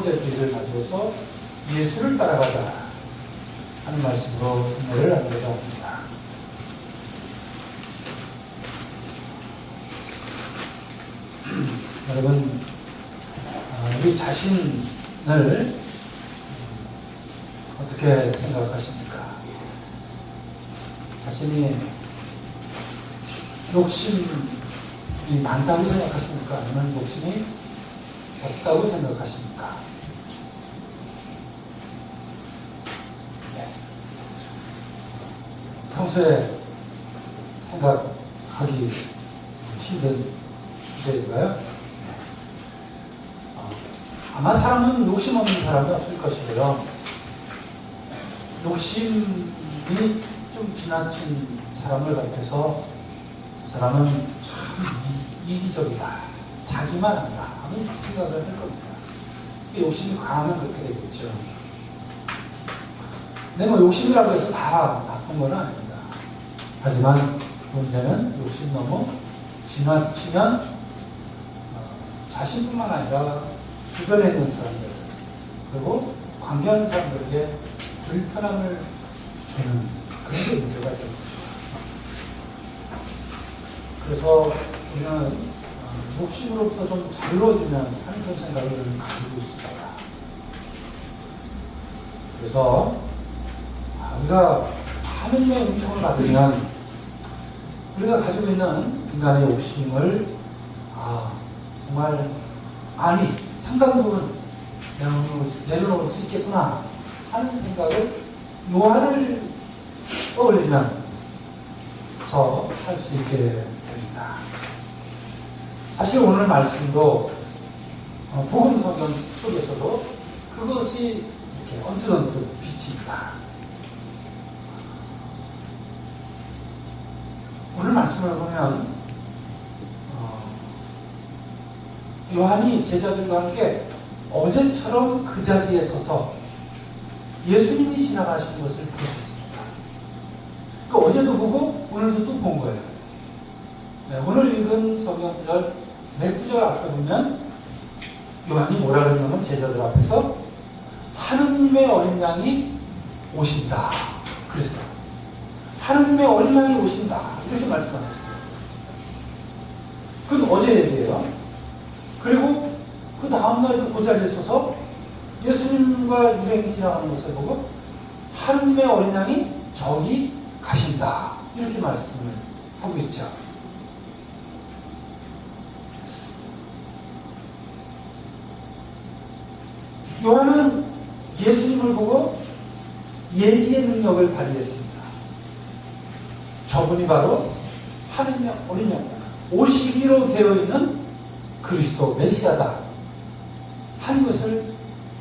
번째 주의를 가지고서 예수를 따라가자 하는 말씀으로 은혜를 나누고자 합니다. 여러분, 우리 자신을 어떻게 생각하십니까? 자신이 욕심이 많다고 생각하십니까? 아니면 욕심이 없다고 생각하십니까? 네. 평소에 생각하기 힘든 주제인가요? 아마 사람은 욕심 없는 사람이 없을 것이고요. 욕심이 좀 지나친 사람을 가리켜서 그 사람은 참 이기적이다, 자기만 한다 하는 생각을 할 겁니다. 욕심이 강하면 그렇게 되겠죠. 근데 뭐 욕심이라고 해서 다 나쁜 건 아닙니다. 하지만 문제는 욕심 너무 지나치면 자신뿐만 아니라 주변에 있는 사람들 그리고 관계하는 사람들에게 불편함을 주는 그런 게 문제가 됩니다. 그래서 우리는 욕심으로부터 좀 자유로워지면 하는 그런 생각을 가지고 있습니다. 그래서 우리가 하느님의 은총을 받으면 우리가 가지고 있는 인간의 욕심을 정말 많이 상당 부분 내려놓을 수 있겠구나 하는 생각을 요한을 떠올리면서 할 수 있게 됩니다. 사실 오늘 말씀도 복음 성경 속에서도 그것이 이렇게 언뜻언뜻 비칩니다. 오늘 말씀을 보면 요한이 제자들과 함께 어제처럼 그 자리에 서서 예수님이 지나가신 것을 보셨습니다. 그 어제도 보고 오늘도 또 본 거예요. 네, 오늘 읽은 성경 구절 몇 구절 앞에 보면 요한이 뭐라 그러냐면 제자들 앞에서 하느님의 어린 양이 오신다 그랬어요. 하느님의 어린 양이 오신다 이렇게 말씀하셨어요. 그건 어제 얘기예요. 그리고 그 다음날도 그 자리에 서서 예수님과 유대인이 지나가는 것을 보고 하느님의 어린 양이 저기 가신다 이렇게 말씀을 하고 있죠. 요한은 예수님을 보고 예지의 능력을 발휘했습니다. 저분이 바로 하느님의 어린 양, 오시기로 되어 있는 그리스도 메시아다 하는 것을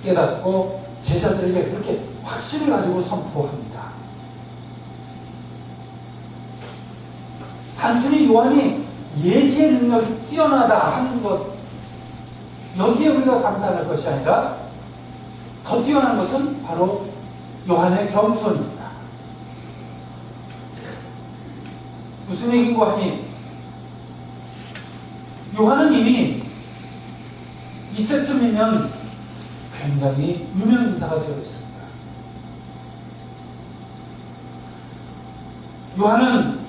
깨닫고 제자들에게 그렇게 확신을 가지고 선포합니다. 단순히 요한이 예지의 능력이 뛰어나다 하는 것 여기에 우리가 감탄할 것이 아니라 더 뛰어난 것은 바로 요한의 겸손입니다. 무슨 얘기인고 하니 요한은 이미 이때쯤이면 굉장히 유명 인사가 되어 있습니다. 요한은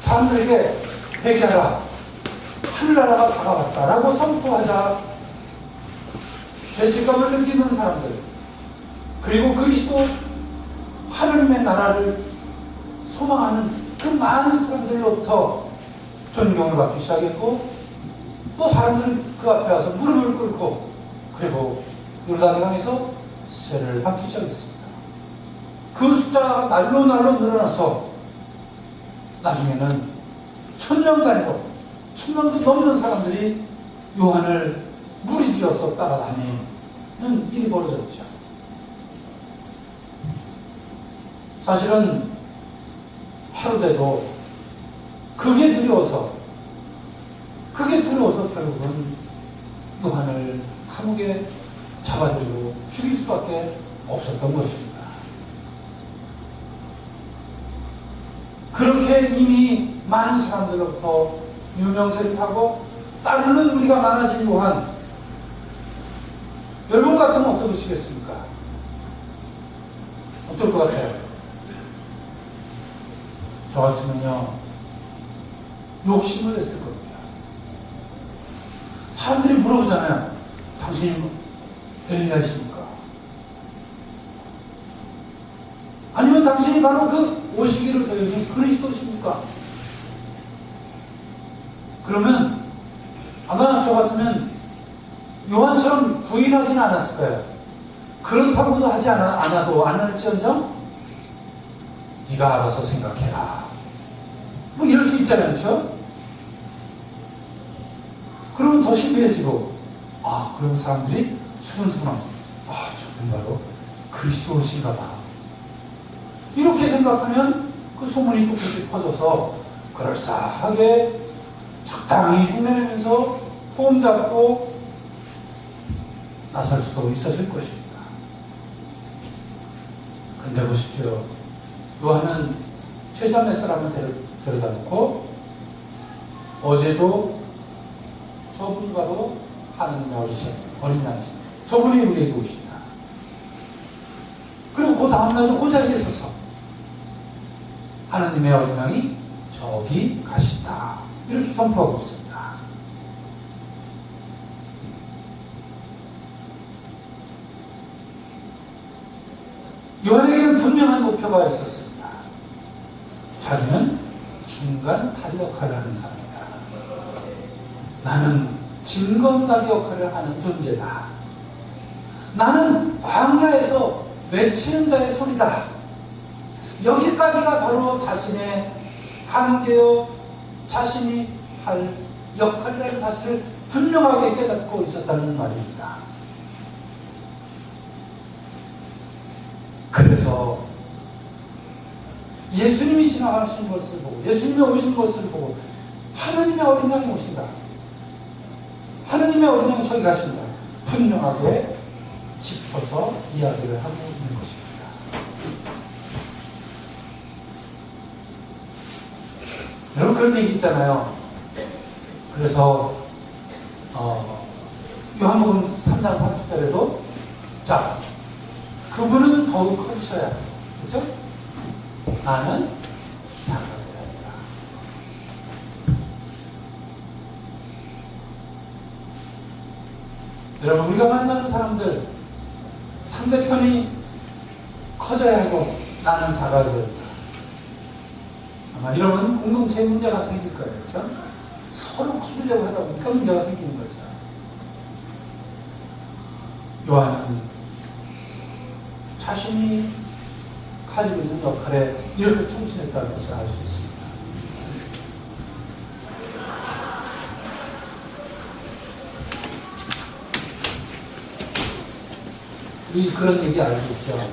사람들에게 회개하라, 하늘나라가 다가왔다라고 선포하자 죄책감을 느끼는 사람들 그리고 그리스도 하느님의 나라를 소망하는 그 많은 사람들로부터 존경을 받기 시작했고 또 사람들은 그 앞에 와서 무릎을 꿇고 그리고 요르단강에서 세례를 받기 시작했습니다. 그 숫자가 날로 늘어나서 나중에는 1000명 단위로 1000명도 넘는 사람들이 요한을 무리지어서 따라다니는 일이 벌어졌죠. 사실은 헤로데도 그게 두려워서 결국은 요한을 감옥에 잡아들이고 죽일 수밖에 없었던 것입니다. 그렇게 이미 많은 사람들로부터 유명세를 타고 따르는 우리가 많아진 요한, 여러분 같으면 어떠시겠습니까? 어떨 것 같아요? 저 같으면요, 욕심을 냈을 겁니다. 사람들이 물어보잖아요. 당신이 엘리야십니까? 아니면 당신이 바로 그 오시기를 기다리는 그리스도십니까? 그러면 아마 저 같으면 요한처럼 부인하지는 않았을 거예요. 그렇다고도 하지 않아도 안 할지언정 네가 알아서 생각해라. 뭐 이럴 수 있잖아요. 그렇죠? 그러면 더 신비해지고, 그럼 사람들이 수근수근하고, 저분 바로 그리스도신가 봐. 이렇게 생각하면 그 소문이 또 그렇게 퍼져서 그럴싸하게 적당히 흉내내면서 폼 잡고 나설 수도 있었을 것입니다. 근데 보십시오. 요한은 최자 몇 사람을 데려다 놓고 어제도 저분이 바로 하나님의 어린 양이십니다. 저분이 우리에게 오신다. 그리고 그 다음날도 그 자리에 서서 하나님의 어린 양이 저기 가신다. 이렇게 선포하고 있습니다. 요한에게는 분명한 목표가 있었습니다. 자기는 중간 다리 역할을 하는 사람이다. 나는 징검다리 역할을 하는 존재다. 나는 광야에서 외치는 자의 소리다. 여기까지가 바로 자신의 한계요 자신이 할 역할이라는 사실을 분명하게 깨닫고 있었다는 말입니다. 그래서 예수님이 지나가신 것을 보고 예수님이 오신 것을 보고 하나님의 어린 양이 오신다. 하나님의 어린 양이 저기 가신다. 분명하게 짚어서 이야기를 하고 있는 것입니다. 여러분 그런 얘기 있잖아요. 그래서 요한복음 3장 30절에도 자 그분은 더욱 커지셔야 합니다. 그렇죠? 나는 작아져야 한다. 여러분 우리가 만나는 사람들 상대편이 커져야 하고 나는 작아져야 한다. 아마 이러면 공동체의 문제가 생길 거예요. 그렇죠? 서로 커지려고 하다 보니까 문제가 생기는 거죠. 요한은 자신이 가지고 있는 역할에 이렇게 충실했다는 것을 알 수 있습니다. 우리 그런 얘기 알고 있죠?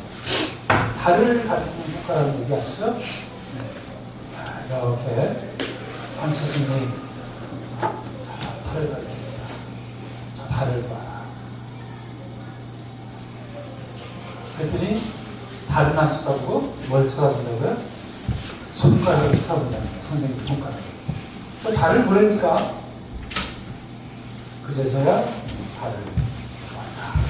달을 가리키는 효과라는 얘기 아시죠? 네. 이렇게 한 스승이 달을 가리킵니다. 저 달을 봐라. 그랬더니 달만 쳐다보고 뭘 쳐다본다고요? 손가락을 쳐다본다는 거예요. 선생님 손가락. 저 달을 보라니까 그제서야 달을 봤다.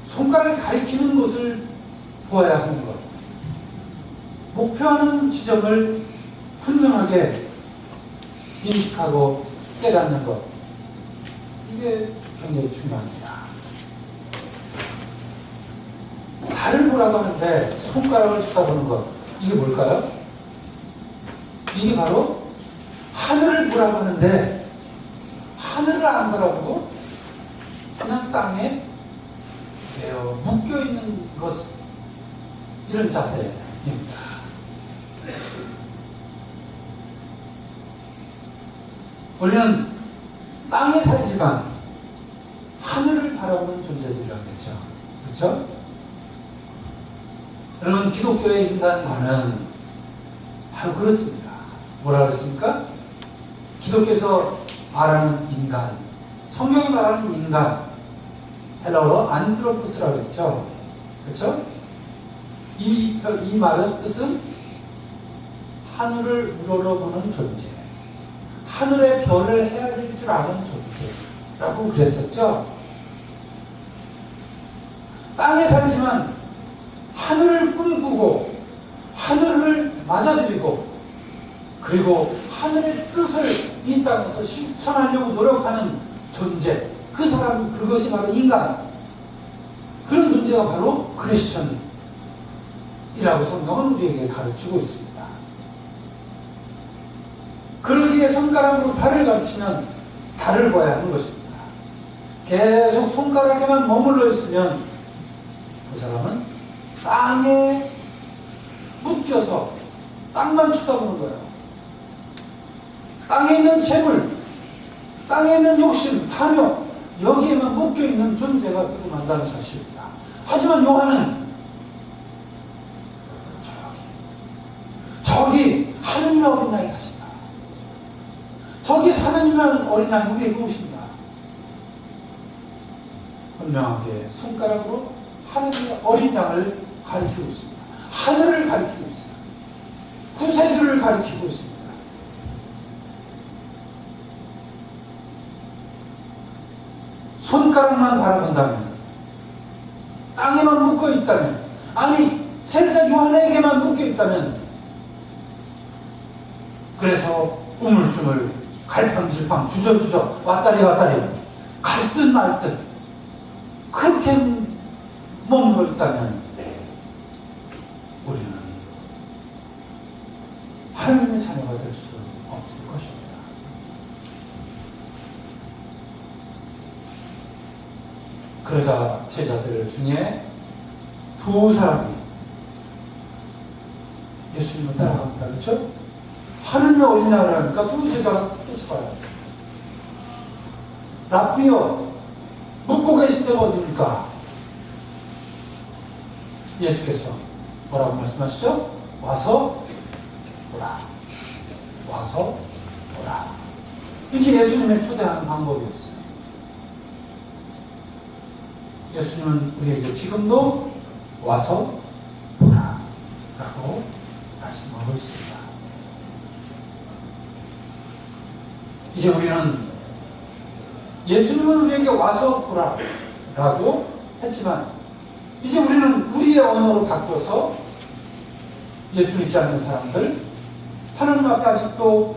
손가락이 가리키는 곳을 보아야 하는 것. 목표하는 지점을 분명하게 인식하고 깨닫는 것. 이게 굉장히 중요합니다. 달을 보라고 하는데 손가락을 쳐다보는 것. 이게 뭘까요? 이게 바로 하늘을 보라고 하는데 하늘을 안 바라보고 그냥 땅에 묶여있는 것. 이런 자세입니다. 우리는 땅에 살지만 하늘을 바라보는 존재들이라고 했죠. 그렇죠? 여러분 기독교의 인간관은 바로 그렇습니다. 뭐라 그랬습니까? 기독교에서 말하는 인간, 성경이 말하는 인간, 헬라어로 안드로포스라고 했죠. 그렇죠? 이 말의 뜻은 하늘을 우러러보는 존재, 하늘의 별을 헤아릴 줄 아는 존재라고 그랬었죠. 땅에 살지만 하늘을 꿈꾸고 하늘을 맞아들이고 그리고 하늘의 뜻을 이 땅에서 실천하려고 노력하는 존재, 그 사람, 그것이 바로 인간, 그런 존재가 바로 크리스천이라고 성경은 우리에게 가르치고 있습니다. 그러기에 손가락으로 달을 가르치면 달을 봐야 하는 것입니다. 계속 손가락에만 머물러 있으면 그 사람은 땅에 묶여서 땅만 쳐다보는 거예요. 땅에 있는 재물, 땅에 있는 욕심, 탐욕, 여기에만 묶여있는 존재가 되고 만다는 사실입니다. 하지만 요한은 저기 하느님의 어린 양이 가신다. 저기 하느님의 어린 양이 우리에게 오신다. 분명하게 손가락으로 하느님의 어린 양을 가리키고 있습니다. 하늘을 가리키고 있습니다. 구세주를 가리키고 있습니다. 손가락만 바라본다면, 땅에만 묶어있다면, 아니 세례자 요한에게만 묶여있다면, 그래서 우물쭈물 갈팡질팡 주저주저 왔다리 갔다리 갈듯 말듯 그렇게 머물러 있다면 우리는 하나님의 자녀가 될 수 없을 것입니다. 그러자 제자들 중에 두 사람이 예수님을 따라갑니다. 그렇죠? 하느님의 어린 양을 하니까 두 제자가 쫓아가요. 랍비여, 묵고 계신 데가 어디입니까? 예수께서 뭐라고 말씀하시죠? 와서 보라. 와서 보라. 이게 예수님의 초대하는 방법이었어요. 예수님은 우리에게 지금도 와서 보라 라고 말씀하고 있습니다. 이제 우리는 예수님은 우리에게 와서 보라 라고 했지만 이제 우리는 우리의 언어로 바꿔서 예수 믿지 않는 사람들, 하나님 앞에 아직도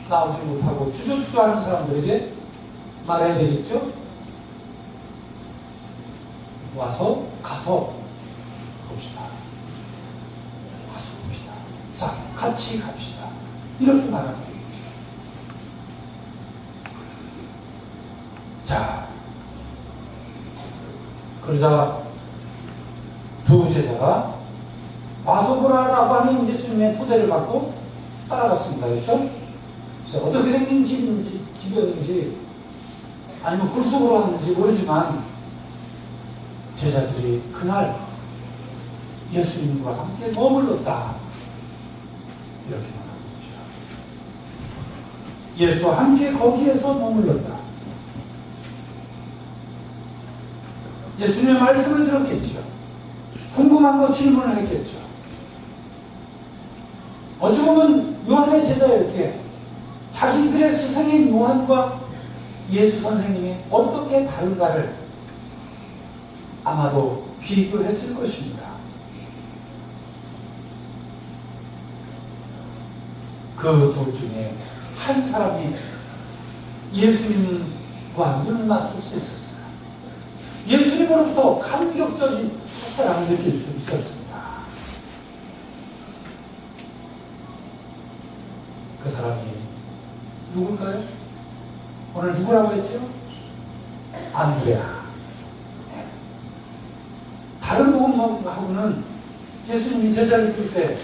나오지 못하고 주저주저하는 사람들에게 말해야 되겠죠? 가서 봅시다. 가서 봅시다. 자, 같이 갑시다. 이렇게 말하는 거예요. 자, 그러자 두 제자가 와서 보라라고 하는 예수님의 초대를 받고 따라갔습니다. 그렇죠? 어떻게 생긴 집이었는지 아니면 굴속으로 왔는지 모르지만 제자들이 그날 예수님과 함께 머물렀다. 이렇게 말하는 거죠. 예수와 함께 거기에서 머물렀다. 예수님의 말씀을 들었겠죠. 궁금한 거 질문을 했겠죠. 어찌 보면 요한의 제자였기에 자기들의 스승인 요한과 예수 선생님이 어떻게 다른가를 아마도 비교했을 것입니다. 그 둘 중에 한 사람이 예수님과 눈을 맞출 수 있었어요. 예수님으로부터 감격적인 첫사랑을 느낄 수 있었습니다. 그 사람이 누굴까요? 오늘 누구라고 했죠? 안드레아. 다른 복음서하고는 예수님이 제자를 둘 때,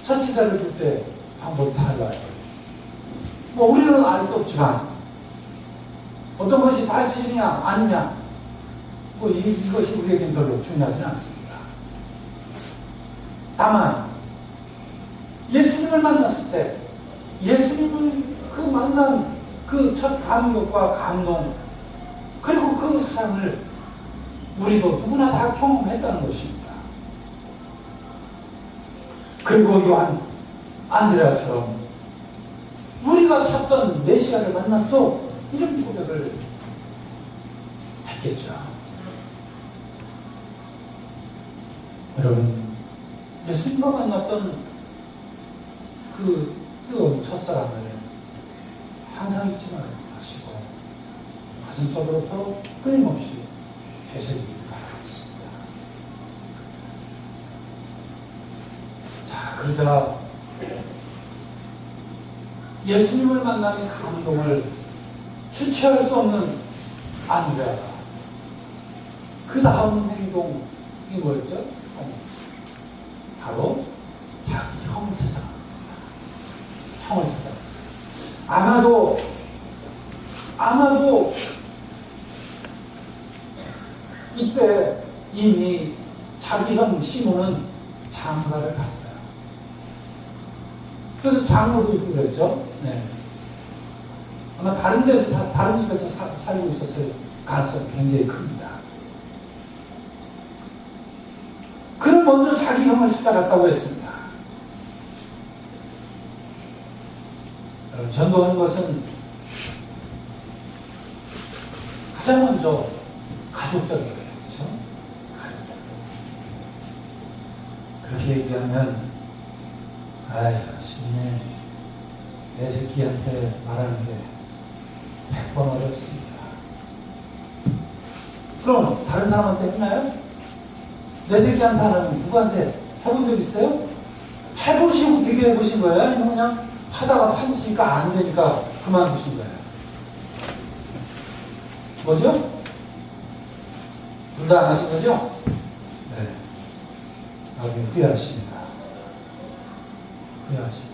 첫 제자를 둘 때 방법이 달라요. 뭐 우리는 알 수 없지만 어떤 것이 사실이냐 아니냐 뭐 이것이 우리에겐 별로 중요하지는 않습니다. 다만 예수님을 만났을 때 예수님을 그 만난 그 첫 감격과 감동 그리고 그 사랑을 우리도 누구나 다 경험했다는 것입니다. 그리고 요한 안드레아처럼 우리가 우리가 찾던 메시아를 만났어. 이런 고백을 했겠죠. 여러분, 예수님과 만났던 그 뜨거운 첫사랑을 항상 잊지 마시고 가슴속으로부터 끊임없이 되새기기 바라겠습니다. 자, 그러자 예수님을 만나는 감동을 주체할 수 없는 안드레아가 그 다음 행동이 뭐였죠? 바로 자기 형을 찾아갑니다. 형을 찾아갔어요. 아마도 이때 이미 자기 형 시몬은 장가를 갔어요. 그래서 장모도 있고 그랬죠. 네. 아마 다른 집에서 살고 있었을 가능성이 굉장히 큽니다. 그는 먼저 자기 형을 찾아갔다고 했습니다. 전도하는 것은 가장 먼저 가족적이에요. 그렇죠? 가족적. 그렇게 얘기하면 아이, 신님, 내 새끼한테 말하는 게 100번 어렵습니다. 그럼 다른 사람한테 했나요? 내 새끼한테 하면 누구한테 해본 적 있어요? 해보시고 비교해 보신 거예요? 아니면 그냥 하다가 판치니까 안 되니까 그만두신 거예요? 뭐죠? 둘 다 안 하신 거죠? 네. 나중에 후회하십니다. 후회하십니다.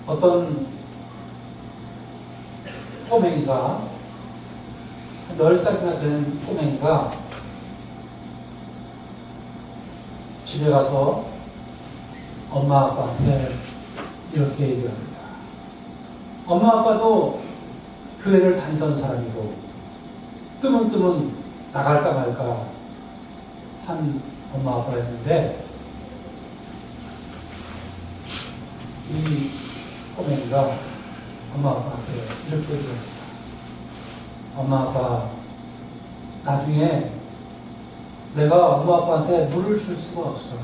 어떤 꼬맹이가 10살이나 된 꼬맹이가 집에 가서 엄마 아빠한테 이렇게 얘기합니다. 엄마 아빠도 교회를 다니던 사람이고 뜨문뜨문 나갈까 말까 한 엄마 아빠였는데 이 꼬맹이가 엄마 아빠한테 이렇게 얘기합니다. 엄마 아빠, 나중에 내가 엄마 아빠한테 물을 줄 수가 없어.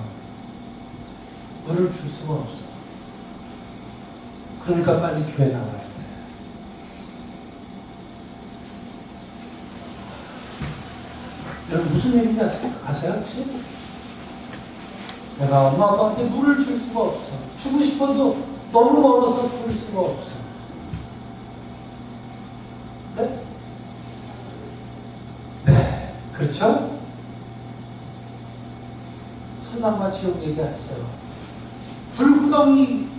물을 줄 수가 없어. 그러니까 빨리 교회 나와야 돼. 여러분 무슨 얘기인지 아세요? 혹시? 내가 엄마 아빠한테 물을 줄 수가 없어. 주고 싶어도 너무 멀어서 줄 수가 없어. 네? 네, 그렇죠? 천당과 지옥 얘기하시죠. 불구덩이,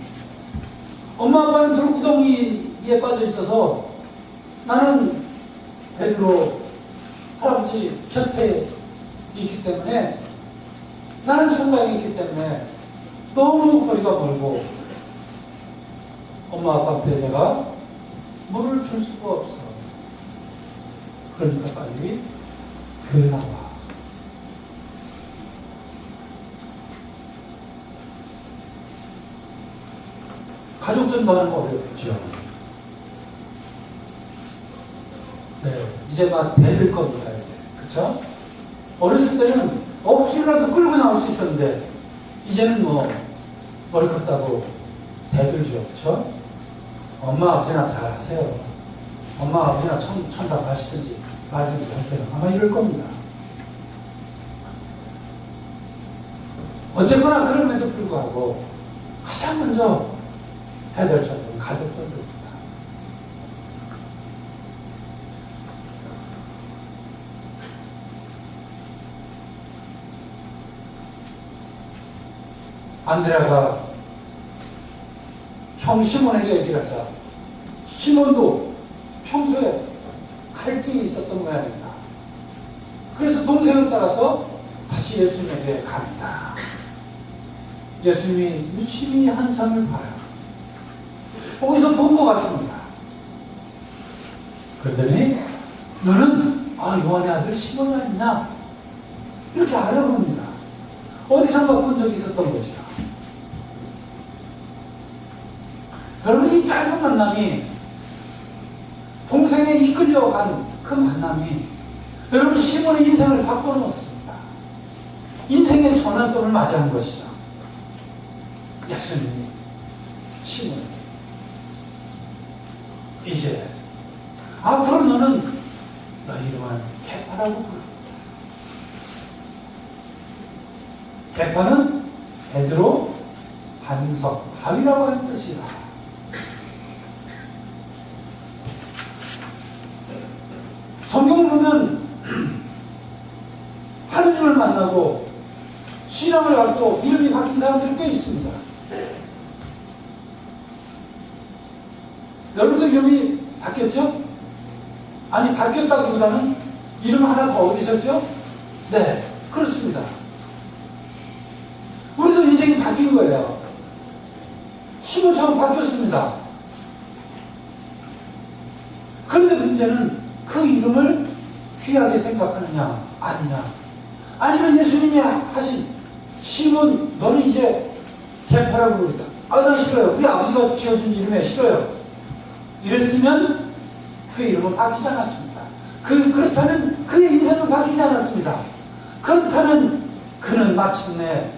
엄마 아빠는 불구덩이에 빠져 있어서 나는 베드로 할아버지 곁에 있기 때문에 나는 천당에 있기 때문에 너무 거리가 멀고 엄마 아빠한테 내가 물을 줄 수가 없어. 그러니까 빨리 교회 나와. 가족 전도하는 거 어렵죠. 네, 이제 막 대들 겁니다. 그쵸? 어렸을 때는 억지로라도 끌고 나올 수 있었는데 이제는 뭐 머리 컸다고 대들죠. 그쵸? 엄마 아버지나 잘 하세요. 엄마 아버지나 천당 가시든지 말든지 하세요. 아마 이럴 겁니다. 어쨌거나 그럼에도 불구하고 가장 먼저 해야 될 전도는 가족 전도입니다. 안드레아가 형 시몬에게 얘기를 하자. 시몬도 평소에 갈등이 있었던 모양입니다. 그래서 동생을 따라서 다시 예수님에게 갑니다. 예수님이 유심히 한참을 봐요. 거기서 본 것 같습니다. 그러더니 너는 요한의 아들 시몬이 아니냐? 이렇게 알아봅니다. 어디선가 본 적이 있었던 거죠. 여러분, 이 짧은 만남이, 동생에 이끌려간 그 만남이 여러분 시몬의 인생을 바꿔놓습니다. 인생의 전환점을 맞이한 것이죠. 예수님이 시몬에게 이제 앞으로 너는 너 이름은 개파라고 부르겠다. 개파는 베드로, 반석, 바위라고 하는 뜻이다. 성경을 보면 하느님을 만나고 신앙을 갖고 이름이 바뀐 사람들이 꽤 있습니다. 여러분들 이름이 바뀌었죠? 아니, 바뀌었다기보다는 이름 하나 더 얻으셨죠? 네, 그렇습니다. 우리도 인생이 바뀐 거예요. 시몬처럼 바뀌었습니다. 그런데 문제는 그 이름을 귀하게 생각하느냐 아니냐, 아니면 예수님이 하신 시몬 너는 이제 개파라고 부르겠다. 아, 난 싫어요. 우리 아버지가 지어준 이름에 싫어요. 이랬으면 그 이름은 바뀌지 않았습니다. 그렇다면 그의 인생은 바뀌지 않았습니다. 그렇다면 그는 마침내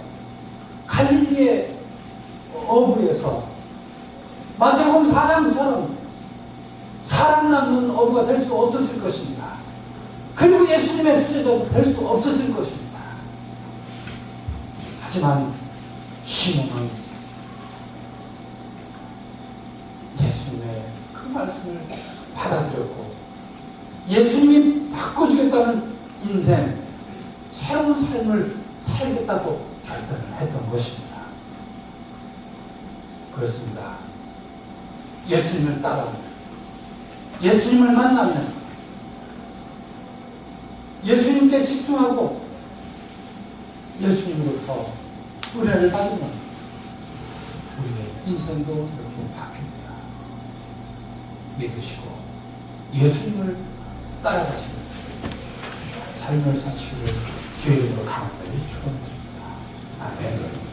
갈릴리의 어부에서 마태복음 4장처럼 사람 낳는 어부가 될 수 없었을 것입니다. 그리고 예수님의 수제자도 될 수 없었을 것입니다. 하지만 시몬은 예수님의 그 말씀을 받아들였고 예수님이 바꿔주겠다는 인생, 새로운 삶을 살겠다고 결단을 했던 것입니다. 그렇습니다. 예수님을 따라오면, 예수님을 만나면, 예수님께 집중하고 예수님으로부터 은혜를 받으면 우리의 인생도 이렇게 바뀝니다. 믿으시고 예수님을 따라가시는 삶을 사시기를 주의 이름으로 간절히 축원드립니다. 아멘.